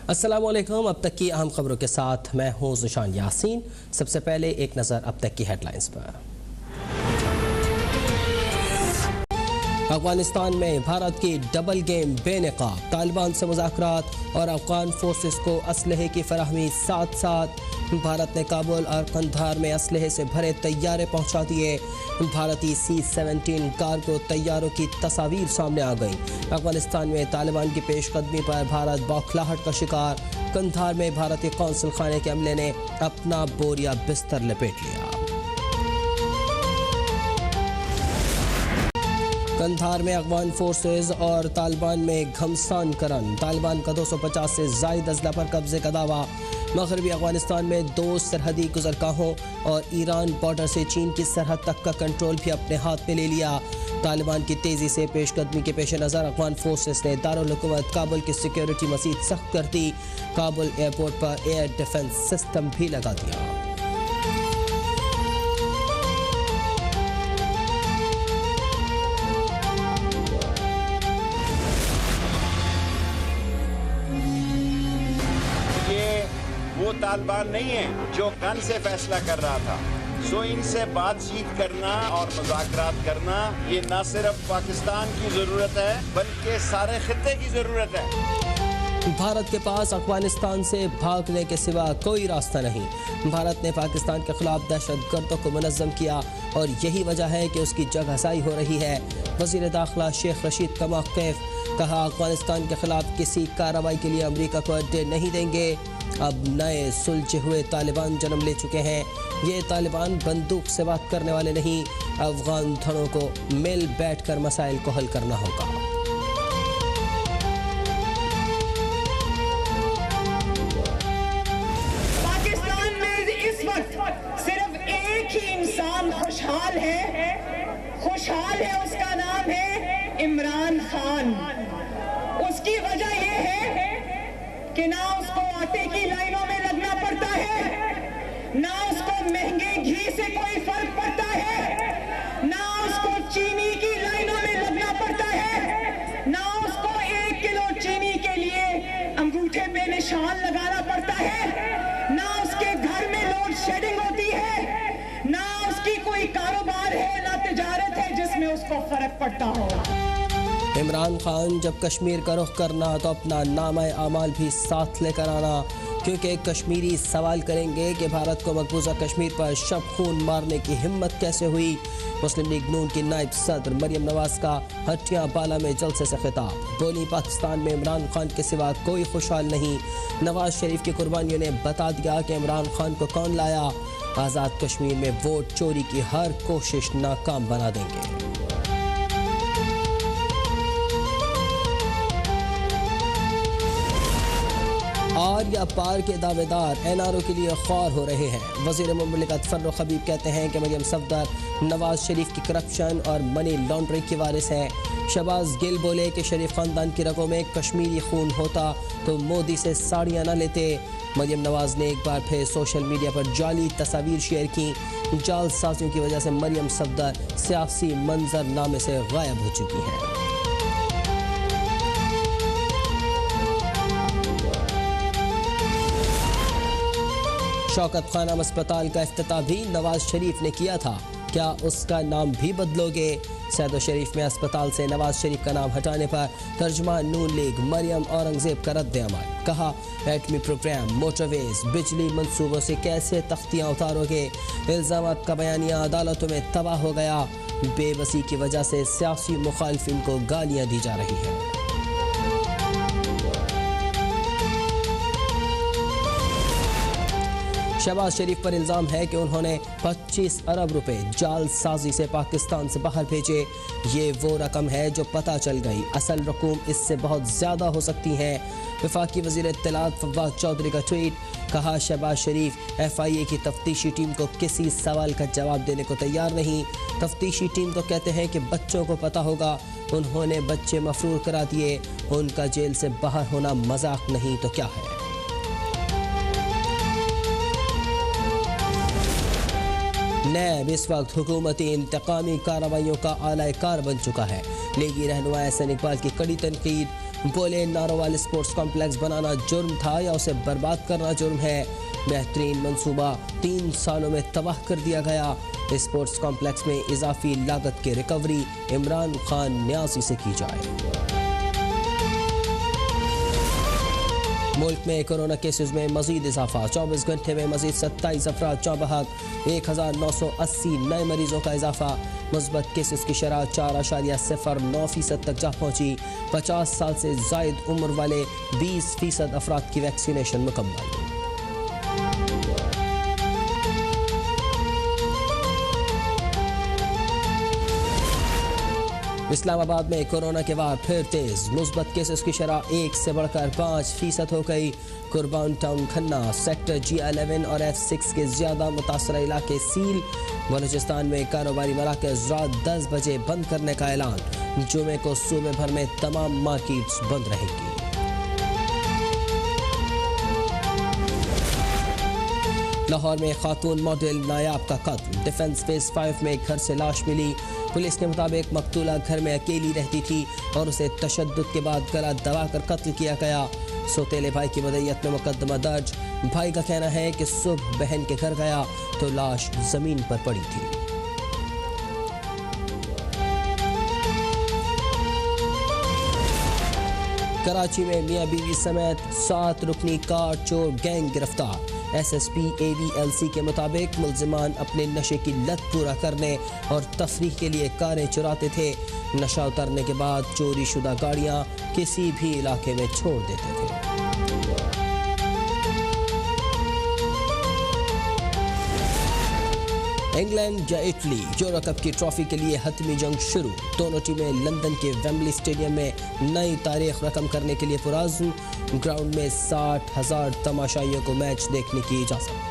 अस्सलाम वालेकुम। अब तक की अहम खबरों के साथ मैं हूं ज़ुशान यासीन। सबसे पहले एक नज़र अब तक की हेडलाइंस पर। अफगानिस्तान में भारत की डबल गेम बेनकाब, तालिबान से मुज़ाकरात और अफगान फोर्सेस को असलहे की फराहमी साथ साथ। भारत ने काबुल और कंधार में असलहे से भरे तैयारे पहुंचा दिए। भारतीय C-17 कार्गो तैयारों की तस्वीर सामने आ गई। अफगानिस्तान में तालिबान की पेशकदमी पर भारत बौखलाहट का शिकार। कंधार में भारतीय कौंसल खाने के अमले ने अपना बोरिया बिस्तर लपेट लिया। कंधार में अफगान फोर्सेस और तालिबान में घमसान करन। तालिबान का 250 से जायद अजला पर कब्जे का दावा। मगरबी अफगानिस्तान में 2 सरहदी गुजरगाहों और ईरान बॉर्डर से चीन की सरहद तक का कंट्रोल भी अपने हाथ में ले लिया। तालिबान की तेज़ी से पेशकदमी के पेश नज़र अफगान फोर्सेस ने दारुल हुकूमत काबुल की सिक्योरिटी मज़ीद सख्त कर दी। काबुल एयरपोर्ट पर एयर डिफेंस सिस्टम भी लगा दिया। वो तालिबान नहीं है जो गन से फैसला कर रहा था। सो इनसे बातचीत करना और मुज़ाकरात करना ये न सिर्फ पाकिस्तान की ज़रूरत है बल्कि सारे खित्ते की ज़रूरत है। भारत के पास अफगानिस्तान से भागने के सिवा कोई रास्ता नहीं। भारत ने पाकिस्तान के खिलाफ दहशतगर्दों को मुनज़्ज़म किया और यही वजह है कि उसकी जगहसाई हो रही है। वज़ीर दाखिला शेख रशीद का मौक़िफ़, कहा अफगानिस्तान के खिलाफ किसी कार्रवाई के लिए अमरीका को अड्डे नहीं देंगे। अब नए सुलझे हुए तालिबान जन्म ले चुके हैं। ये तालिबान बंदूक से बात करने वाले नहीं, अफगान धड़ों को मिल बैठ कर मसाइल को हल करना होगा। पाकिस्तान में इस वक्त सिर्फ एक ही इंसान खुशहाल है, उसका नाम है इमरान खान। उसकी वजह यह है कि ना उसको आटे की लाइनों में लगना पड़ता है, ना उसको महंगे घी से कोई फर्क पड़ता है, ना उसको चीनी की लाइनों में लगना पड़ता है, ना उसको 1 किलो चीनी के लिए अंगूठे पे निशान लगाना पड़ता है, ना उसके घर में लोड शेडिंग होती है, ना उसकी कोई कारोबार है, ना तिजारत है जिसमें उसको फर्क पड़ता हो। इमरान खान जब कश्मीर का रुख करना तो अपना नामा आमाल भी साथ लेकर आना, क्योंकि कश्मीरी सवाल करेंगे कि भारत को मकबूजा कश्मीर पर शब खून मारने की हिम्मत कैसे हुई। मुस्लिम लीग नून की नायब सदर मरियम नवाज का हटिया बाला में जलसे से खिताब, बोली पाकिस्तान में इमरान खान के सिवा कोई खुशहाल नहीं। नवाज शरीफ की कुर्बानियों ने बता दिया कि इमरान खान को कौन लाया। आज़ाद कश्मीर में वोट चोरी की हर कोशिश नाकाम बना देंगे। आर या पार के दावेदार NRO के लिए ख्वार हो रहे हैं। वज़ीर मुमलिकत फर्रुख हबीब कहते हैं कि मरियम सफदर नवाज शरीफ की करप्शन और मनी लॉन्ड्रिंग की वारिस है। शहबाज गिल बोले कि शरीफ ख़ानदान की रगों में कश्मीरी खून होता तो मोदी से साड़ियाँ न लेते। मरियम नवाज ने एक बार फिर सोशल मीडिया पर जाली तस्वीर शेयर की। जालसाजियों की वजह से मरियम सफदर सियासी मंजरनामे से गायब हो चुकी हैं। शौकत खानम अस्पताल का इफ्तिताह भी नवाज शरीफ ने किया था, क्या उसका नाम भी बदलोगे? सैदो शरीफ में अस्पताल से नवाज शरीफ का नाम हटाने पर तर्जुमान नून लीग मरियम औरंगजेब का रद्द अमल, कहा एटमी प्रोग्राम, मोटरवेज, बिजली मंसूबों से कैसे तख्तियाँ उतारोगे? इल्ज़ामात का बयानिया अदालतों में तबाह हो गया। बेबसी की वजह से सियासी मुखालिफिन को गालियाँ दी जा रही हैं। शहबाज शरीफ पर इल्ज़ाम है कि उन्होंने 25 अरब रुपए जालसाजी से पाकिस्तान से बाहर भेजे। ये वो रकम है जो पता चल गई, असल रकूम इससे बहुत ज़्यादा हो सकती हैं। वफाकी वज़ीर इत्तलात फवाद चौधरी का ट्वीट, कहा शहबाज शरीफ FIA की तफ्तीशी टीम को किसी सवाल का जवाब देने को तैयार नहीं। तफ्तीशी टीम को कहते हैं कि बच्चों को पता होगा, उन्होंने बच्चे मफरूर करा दिए। उनका जेल से बाहर होना मजाक नहीं तो क्या है। नैब इस वक्त हुकूमती इंतकामी कार्रवाइयों का आला कार बन चुका है। लीगी रहनुमा एहसन इकबाल की कड़ी तनकीद, बोले नारोवाल स्पोर्ट्स कॉम्प्लेक्स बनाना जुर्म था या उसे बर्बाद करना जुर्म है। बेहतरीन मंसूबा 3 सालों में तबाह कर दिया गया। स्पोर्ट्स कॉम्प्लेक्स में इजाफी लागत की रिकवरी इमरान खान न्यासी से की जाए। मुल्क में कोरोना केसेस में मजीद इजाफा, 24 घंटे में मजीद 27 अफराद जाँ बहक, 1980 नए मरीजों का इजाफा। मुस्बत केसेस की शरह 4.09% तक जा पहुंची। 50 साल से जायद उम्र वाले 20% अफराद की वैक्सीनेशन मुकम्मल। इस्लामाबाद में कोरोना के बाद फिर तेज, मुस्बत केसेस की शरह 1 से बढ़कर 5% हो गई। कुर्बान टाउन, खन्ना, सेक्टर G11 और F6 के ज्यादा मुतासर इलाके सील। बलूचिस्तान में कारोबारी मराकज रात 10 बजे बंद करने का ऐलान। जुमे को सूबे भर में तमाम मार्केट्स बंद रहेंगी। लाहौर में खातून मॉडल नायाब का कत्ल, डिफेंस फेज 5 में घर से लाश मिली। पुलिस के मुताबिक मकतूला घर में अकेली रहती थी और उसे तशद्दुद के बाद गला दबाकर कत्ल किया गया। सौतेले भाई की मदय्यत में मुकदमा दर्ज। भाई का कहना है कि सुबह बहन के घर गया तो लाश जमीन पर पड़ी थी। कराची में मियां बीवी समेत 7 रुकनी कार चोर गैंग गिरफ्तार। SSP AVLC के मुताबिक मुल्जिमान अपने नशे की लत पूरा करने और तफरीह के लिए कारें चुराते थे। नशा उतरने के बाद चोरी शुदा गाड़ियां किसी भी इलाके में छोड़ देते थे। इंग्लैंड या इटली, यूरो कप की ट्रॉफी के लिए हतमी जंग शुरू। दोनों टीमें लंदन के वेम्बली स्टेडियम में नई तारीख रकम करने के लिए पुराज़्म। ग्राउंड में 60,000 तमाशाइयों को मैच देखने की इजाजत।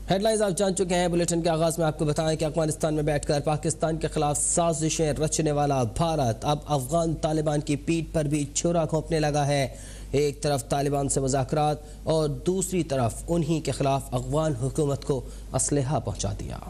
हेडलाइंस आप जान चुके हैं। बुलेटिन के आगाज में आपको बताएं कि अफगानिस्तान में बैठकर पाकिस्तान के खिलाफ साजिशें रचने वाला भारत अब अफगान तालिबान की पीठ पर भी छुरा घोंपने लगा है। एक तरफ तालिबान से मुज़ाकरात और दूसरी तरफ उन्हीं के खिलाफ अफगान हुकूमत को असलहा पहुंचा दिया।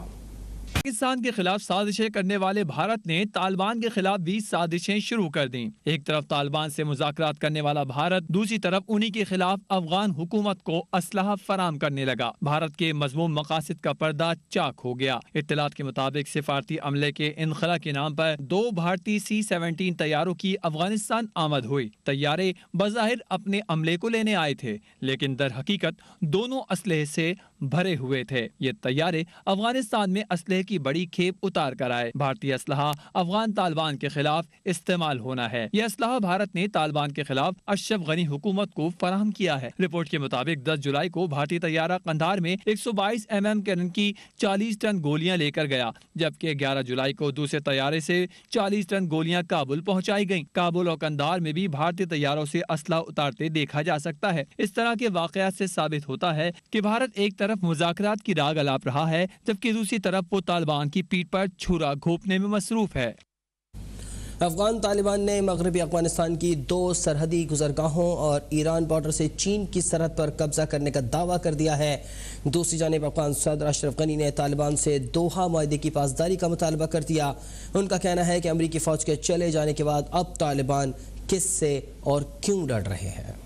पाकिस्तान के खिलाफ साजिशें करने वाले भारत ने तालिबान के खिलाफ भी साजिशें शुरू कर दी। एक तरफ तालिबान से मुज़ाकरात करने वाला भारत, दूसरी तरफ उन्हीं के खिलाफ अफगान हुकूमत को असलहा फराम करने लगा। भारत के मज़मूम मकासद का पर्दा चाक हो गया। इत्तलात के मुताबिक सिफारती अमले के इनखला के नाम पर 2 भारतीय C-17 तैयारों की अफगानिस्तान आमद हुई। तैयारे बज़ाहिर अपने अमले को लेने आए थे, लेकिन दर हकीकत दोनों असलहे से भरे हुए थे। ये तैयारे अफगानिस्तान में असलहे की बड़ी खेप उतार कर आए। भारतीय असलहा अफगान तालिबान के खिलाफ इस्तेमाल होना है। यह असलहा भारत ने तालिबान के खिलाफ अशरफ गनी हुकूमत को फराहम किया है। रिपोर्ट के मुताबिक 10 जुलाई को भारतीय तैयारा कंधार में 122 mm कैनन की 40 टन गोलियां लेकर गया, जबकि 11 जुलाई को दूसरे तैयारे से 40 टन गोलियां काबुल पहुंचाई गईं। काबुल और कंधार में भी भारतीय तैयारों से असलहा उतारते देखा जा सकता है। इस तरह के वाकयात से साबित होता है कि भारत एक तरफ मुज़ाकरात की राग अलाप रहा है, जबकि दूसरी तरफ वो तालिबान की पीठ पर छुरा घोंपने में मसरूफ है। अफगान तालिबान ने मगरबी अफगानिस्तान की 2 सरहदी गुजरगाहों और ईरान बॉर्डर से चीन की सरहद पर कब्जा करने का दावा कर दिया है। दूसरी जानिब अफगान सदर अशरफ गनी ने तालिबान से दोहा माहदे की पासदारी का मुतालबा कर दिया। उनका कहना है कि अमरीकी फौज के चले जाने के बाद अब तालिबान किससे और क्यों डर रहे हैं।